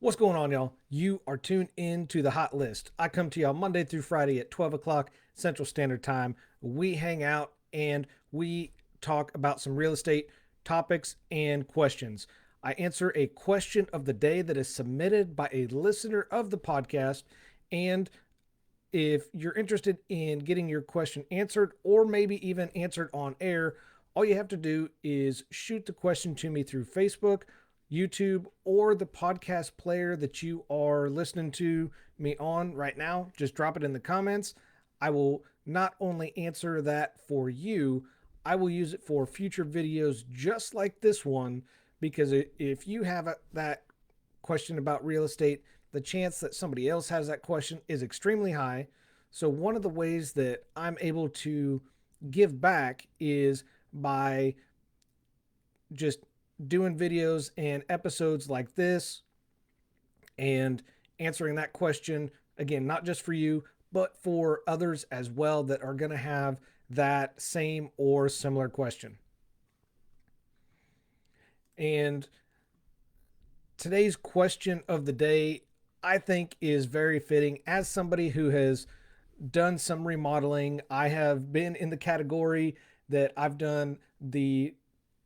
What's going on, y'all? You are tuned in to the Hot List. I come to y'all Monday through Friday at 12 o'clock Central Standard Time. We hang out and we talk about some real estate topics and questions. I answer a question of the day that is submitted by a listener of the podcast. And if you're interested in getting your question answered or maybe even answered on air, all you have to do is shoot the question to me through Facebook, YouTube, or the podcast player that you are listening to me on right now. Just drop it in the comments. I will not only answer that for you, I will use it for future videos just like this one, because if you have that question about real estate, the chance that somebody else has that question is extremely high. So, one of the ways that I'm able to give back is by just doing videos and episodes like this and answering that question again, not just for you, but for others as well that are going to have that same or similar question. And today's question of the day, I think, is very fitting. As somebody who has done some remodeling, I have been in the category that I've done the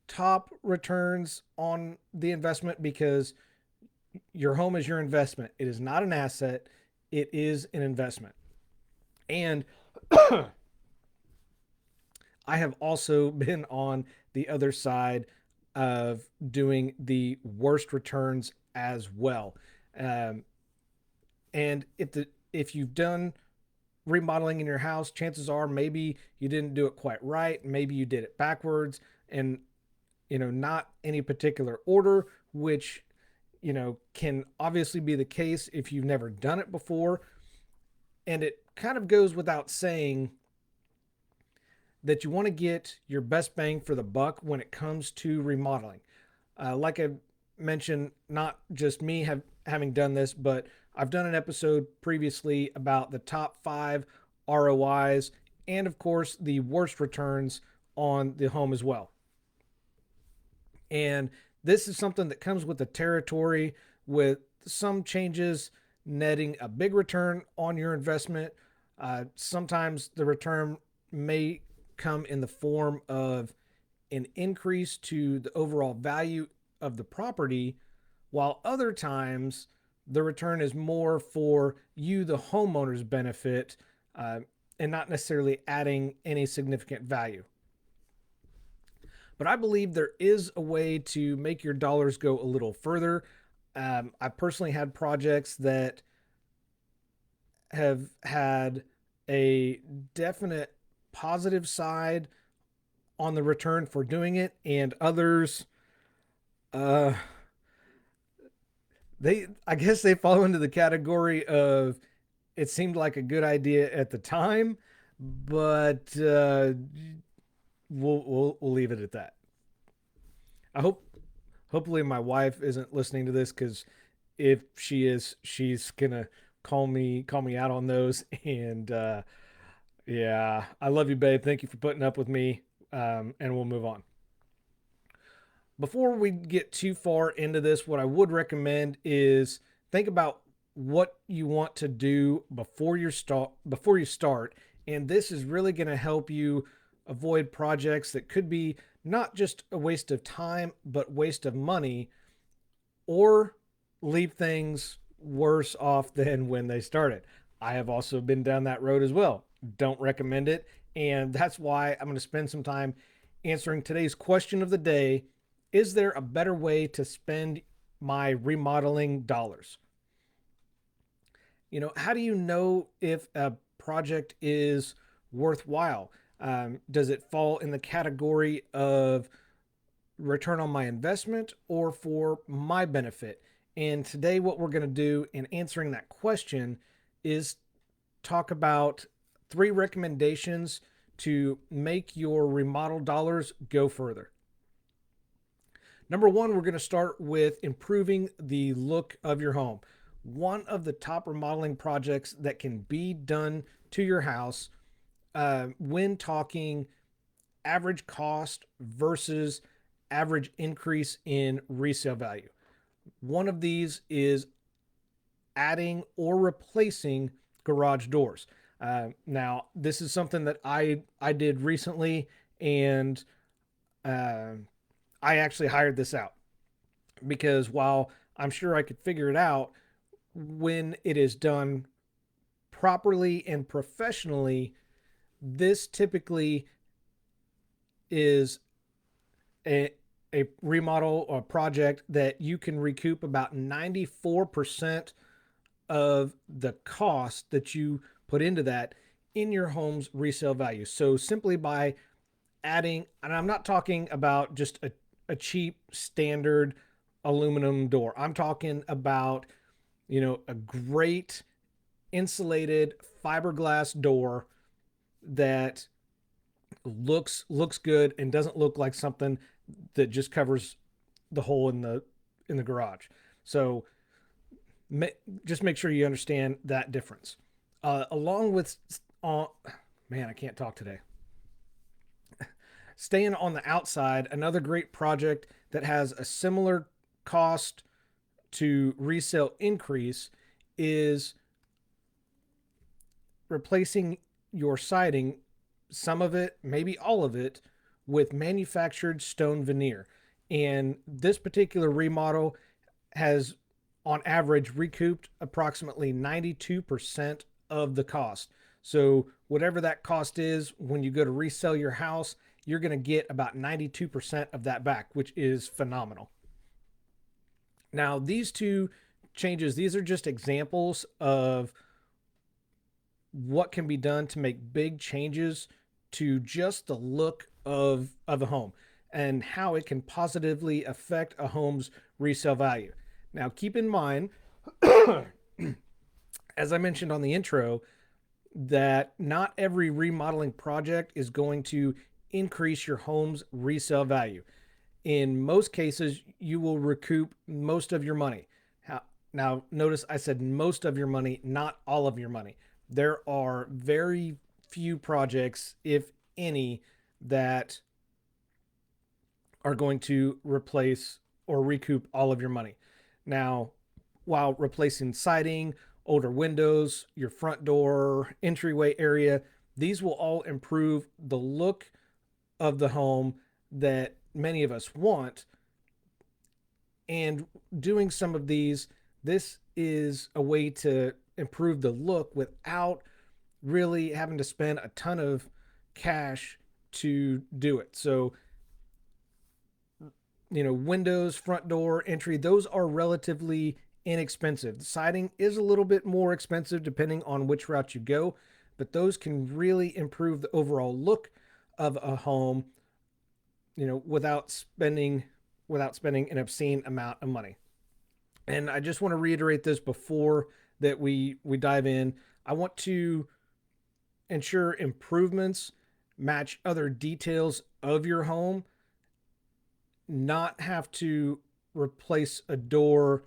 top returns on the investment, because your home is your investment. It is not an asset, it is an investment. And I have also been on the other side of doing the worst returns as well. Um, and if you've done remodeling in your house, chances are maybe you didn't do it quite right. Maybe you did it backwards, and not any particular order, which can obviously be the case if you've never done it before. And it kind of goes without saying that you want to get your best bang for the buck when it comes to remodeling. Like I mentioned, not just me having done this, but I've done an episode previously about the top 5 ROIs and, of course, the worst returns on the home as well. And this is something that comes with the territory, with some changes netting a big return on your investment. Sometimes the return may come in the form of an increase to the overall value of the property, while other times the return is more for you, the homeowner's benefit, and not necessarily adding any significant value. But I believe there is a way to make your dollars go a little further. I personally had projects that have had a definite positive side on the return for doing it, and others, uh, I guess they fall into the category of it seemed like a good idea at the time, but we'll leave it at that. I hope hopefully my wife isn't listening to this, because if she is, she's gonna call me out on those. And yeah, I love you, babe. Thank you for putting up with me. And we'll move on. Before we get too far into this, what I would recommend is think about what you want to do before you start, and this is really going to help you avoid projects that could be not just a waste of time but waste of money, or leave things worse off than when they started. I have also been down that road as well. Don't recommend it. And that's why I'm going to spend some time answering today's question of the day. Is there a better way to spend my remodeling dollars? How do you know if a project is worthwhile? Does it fall in the category of return on my investment or for my benefit? And today, what we're going to do in answering that question is talk about 3 recommendations to make your remodel dollars go further. Number 1, we're going to start with improving the look of your home. One of the top remodeling projects that can be done to your house, when talking average cost versus average increase in resale value. One of these is adding or replacing garage doors. Now, this is something that I did recently, and uh, I actually hired this out because while I'm sure I could figure it out, when it is done properly and professionally, this typically is a, a remodel or project that you can recoup about 94% of the cost that you put into that in your home's resale value. So simply by adding, and I'm not talking about just a cheap standard aluminum door. I'm talking about, a great insulated fiberglass door that looks good and doesn't look like something that just covers the hole in the garage. So just make sure you understand that difference. Along with, uh, man, I can't talk today. Staying on the outside, another great project that has a similar cost to resale increase is replacing your siding, some of it, maybe all of it, with manufactured stone veneer. And this particular remodel has, on average, recouped approximately 92% of the cost. So, whatever that cost is, when you go to resell your house, you're going to get about 92% of that back, which is phenomenal. Now, these two changes, these are just examples of what can be done to make big changes to just the look of a home and how it can positively affect a home's resale value. Now, keep in mind, as I mentioned on the intro, that not every remodeling project is going to increase your home's resale value. In most cases, you will recoup most of your money. Now, notice I said most of your money, not all of your money. There are very few projects, if any, that are going to replace or recoup all of your money. Now, while replacing siding, older windows, your front door, entryway area, these will all improve the look of the home that many of us want. And doing some of these, this is a way to improve the look without really having to spend a ton of cash to do it. So, windows, front door, entry, those are relatively inexpensive. The siding is a little bit more expensive depending on which route you go, but those can really improve the overall look of a home, without spending an obscene amount of money. And I just want to reiterate this before that we dive in. I want to ensure improvements match other details of your home, not have to replace a door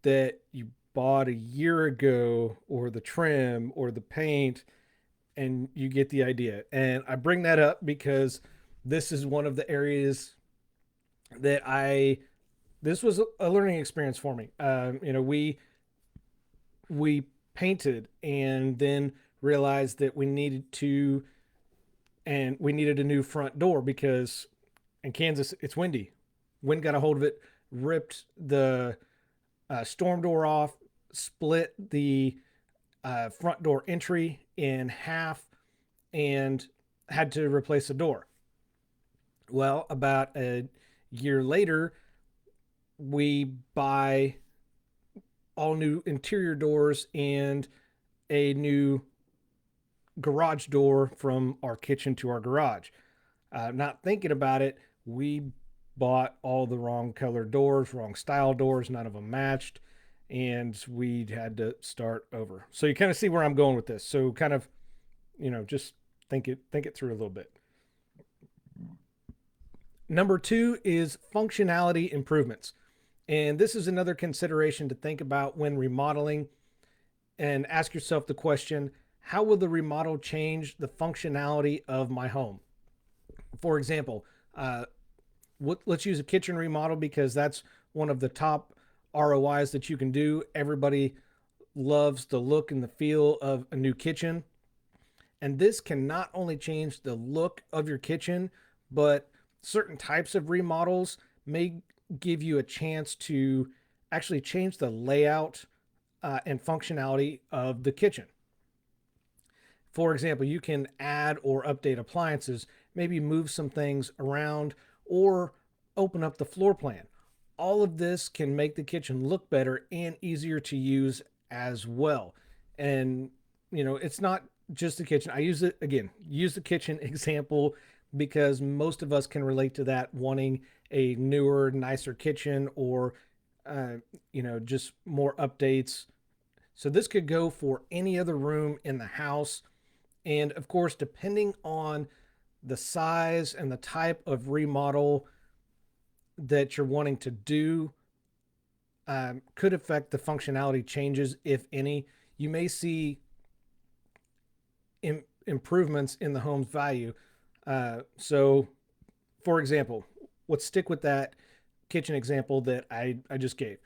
that you bought a year ago, or the trim or the paint, and you get the idea. And I bring that up because this is one of the areas that this was a learning experience for me. We painted and then realized that we needed a new front door because in Kansas it's windy. Wind got a hold of it, ripped the storm door off, split the front door entry in half, and had to replace the door. Well, about a year later, we buy all new interior doors and a new garage door from our kitchen to our garage. Not thinking about it, we bought all the wrong color doors, wrong style doors, none of them matched, and we had to start over. So you kind of see where I'm going with this. So kind of, just think it through a little bit. Number two is functionality improvements. And this is another consideration to think about when remodeling, and ask yourself the question, how will the remodel change the functionality of my home? For example, let's use a kitchen remodel because that's one of the top ROIs that you can do. Everybody loves the look and the feel of a new kitchen. And this can not only change the look of your kitchen, but certain types of remodels may give you a chance to actually change the layout and functionality of the kitchen. For example, you can add or update appliances, maybe move some things around, or open up the floor plan. All of this can make the kitchen look better and easier to use as well. And, it's not just the kitchen. I use it again, use the kitchen example because most of us can relate to that, wanting a newer, nicer kitchen or, just more updates. So this could go for any other room in the house. And of course, depending on the size and the type of remodel that you're wanting to do, could affect the functionality changes, if any. You may see improvements in the home's value. So, for example, let's stick with that kitchen example that I just gave.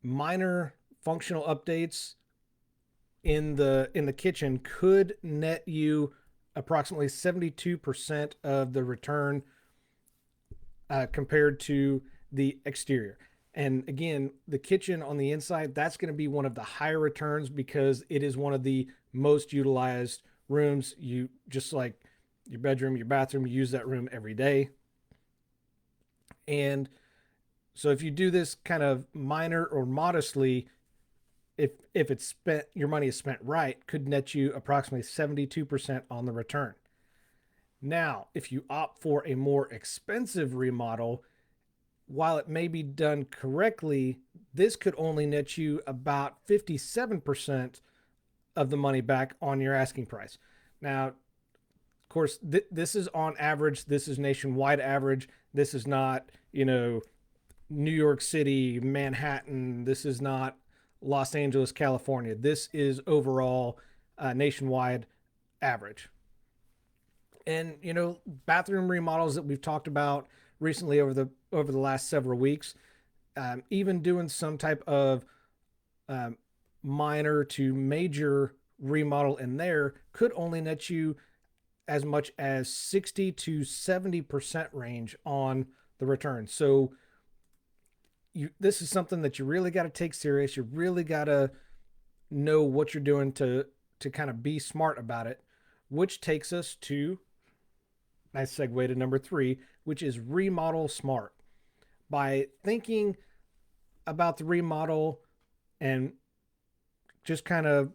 Minor functional updates in the kitchen could net you approximately 72% of the return compared to the exterior. And again, the kitchen on the inside, that's going to be one of the higher returns because it is one of the most utilized rooms. You just like your bedroom, your bathroom, you use that room every day. And so if you do this kind of minor or modestly, if it's spent, your money is spent right, could net you approximately 72% on the return. Now, if you opt for a more expensive remodel, while it may be done correctly, this could only net you about 57% of the money back on your asking price. Now, of course, this is on average. This is nationwide average. This is not, New York City, Manhattan. This is not Los Angeles, California. This is overall nationwide average. And bathroom remodels that we've talked about recently over the last several weeks, even doing some type of um, minor to major remodel in there could only net you as much as 60 to 70% range on the return. So this is something that you really got to take serious. You really got to know what you're doing to kind of be smart about it, which takes us to nice segue to number 3, which is remodel smart. By thinking about the remodel and just kind of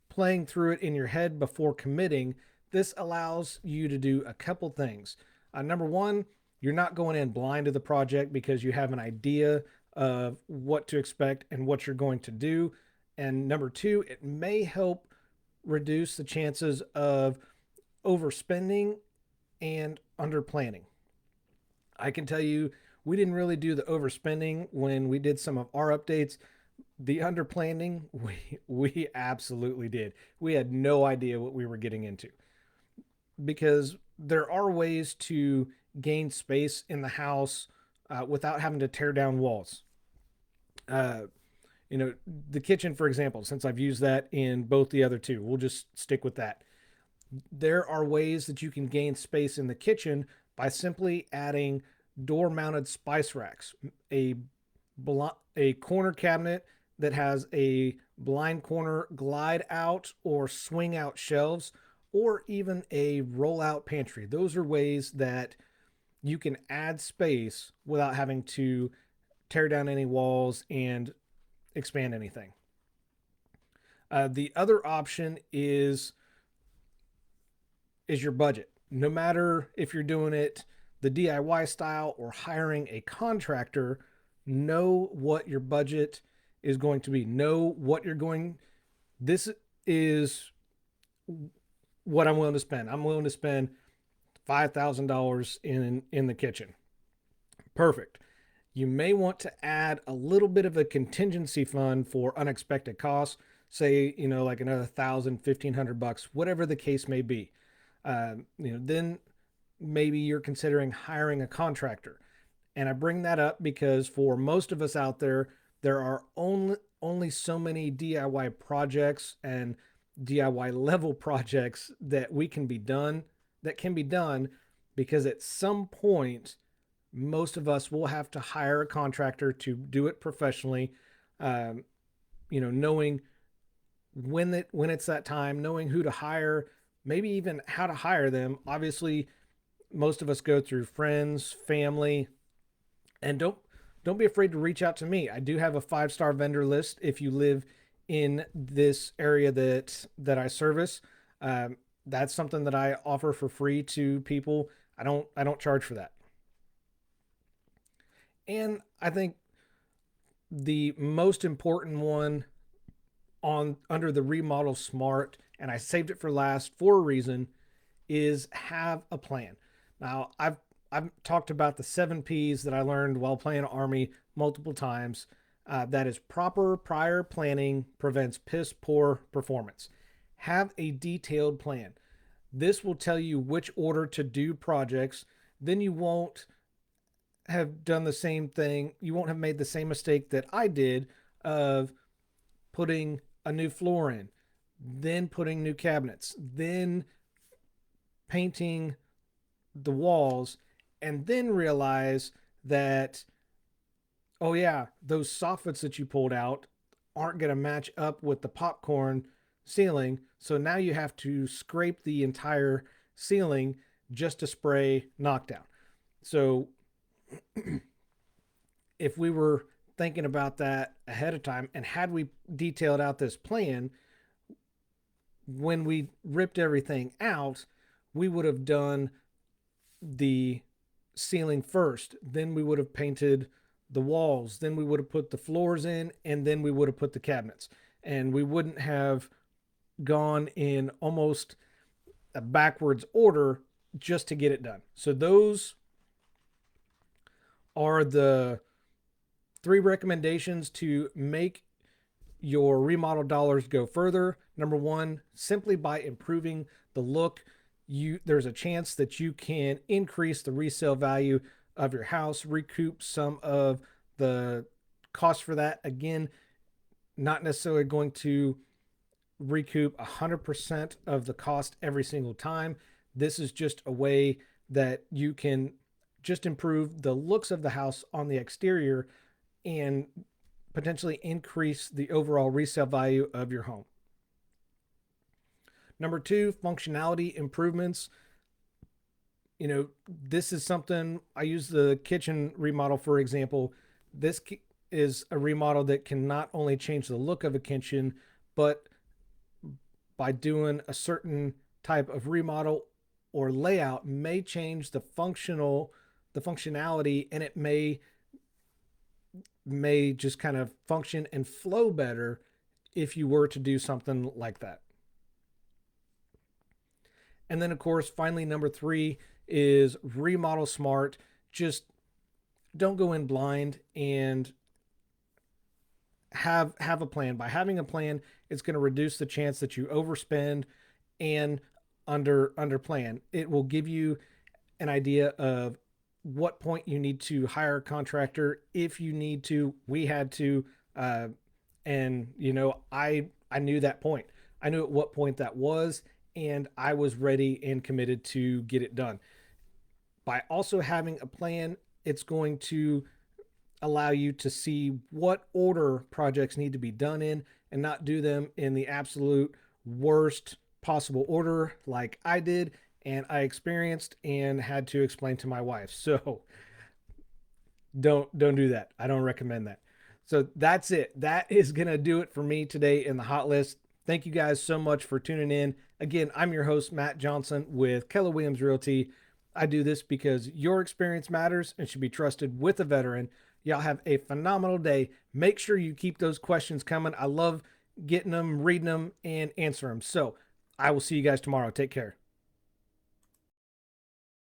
playing through it in your head before committing, this allows you to do a couple things. Number one, you're not going in blind to the project because you have an idea of what to expect and what you're going to do. And number two, it may help reduce the chances of overspending and under planning. I can tell you, we didn't really do the overspending when we did some of our updates. The under planning, we absolutely did. We had no idea what we were getting into because there are ways to gain space in the house without having to tear down walls. Uh, the kitchen, for example, since I've used that in both the other two, we'll just stick with that. There are ways that you can gain space in the kitchen by simply adding door mounted spice racks, a corner cabinet that has a blind corner glide out or swing out shelves, or even a roll out pantry. Those are ways that you can add space without having to tear down any walls and expand anything. The other option is your budget. No matter if you're doing it the DIY style or hiring a contractor, know what your budget is going to be. Know what you're going. This is what I'm willing to spend. I'm willing to spend $5,000 in the kitchen. Perfect. You may want to add a little bit of a contingency fund for unexpected costs. Say, like another 1,000, 1,500 bucks, whatever the case may be. Then maybe you're considering hiring a contractor. And I bring that up because for most of us out there, there are only so many DIY projects and DIY level projects that can be done because at some point most of us will have to hire a contractor to do it professionally. Um, knowing when it's that time, knowing who to hire, maybe even how to hire them. Obviously, most of us go through friends, family, and don't be afraid to reach out to me. I do have a 5-star vendor list if you live in this area that I service. Um, that's something that I offer for free to people. I don't charge for that. And I think the most important one on under the remodel smart, and I saved it for last for a reason, is have a plan. Now, I've talked about the 7 P's that I learned while playing Army multiple times. That is proper prior planning prevents piss poor performance. Have a detailed plan. This will tell you which order to do projects. Then you won't have done the same thing. You won't have made the same mistake that I did of putting a new floor in, then putting new cabinets, then painting the walls, and then realize that, oh yeah, those soffits that you pulled out aren't going to match up with the popcorn ceiling. So now you have to scrape the entire ceiling just to spray knockdown. So if we were thinking about that ahead of time and had we detailed out this plan, when we ripped everything out, we would have done the ceiling first, then we would have painted the walls, then we would have put the floors in, and then we would have put the cabinets. And we wouldn't have gone in almost a backwards order just to get it done. So those are the 3 recommendations to make your remodel dollars go further. Number one, simply by improving the look, there's a chance that you can increase the resale value of your house, recoup some of the cost for that. Again, not necessarily going to recoup 100% of the cost every single time. This is just a way that you can just improve the looks of the house on the exterior and potentially increase the overall resale value of your home. Number two, functionality improvements. This is something I use the kitchen remodel, for example. This is a remodel that can not only change the look of a kitchen, but by doing a certain type of remodel or layout may change the functionality, and it may just kind of function and flow better if you were to do something like that. And then, of course, finally, number three is remodel smart. Just don't go in blind and have a plan. By having a plan, it's going to reduce the chance that you overspend and under plan. It will give you an idea of what point you need to hire a contractor if you need to. We had to, and I knew that point. I knew at what point that was, and I was ready and committed to get it done. By also having a plan, it's going to allow you to see what order projects need to be done in and not do them in the absolute worst possible order like I did and I experienced and had to explain to my wife. So don't do that. I don't recommend that. So that's it. That is going to do it for me today in the hot list. Thank you guys so much for tuning in. Again, I'm your host, Matt Johnson with Keller Williams Realty. I do this because your experience matters and should be trusted with a veteran. Y'all have a phenomenal day. Make sure you keep those questions coming. I love getting them, reading them, and answering them. So I will see you guys tomorrow. Take care.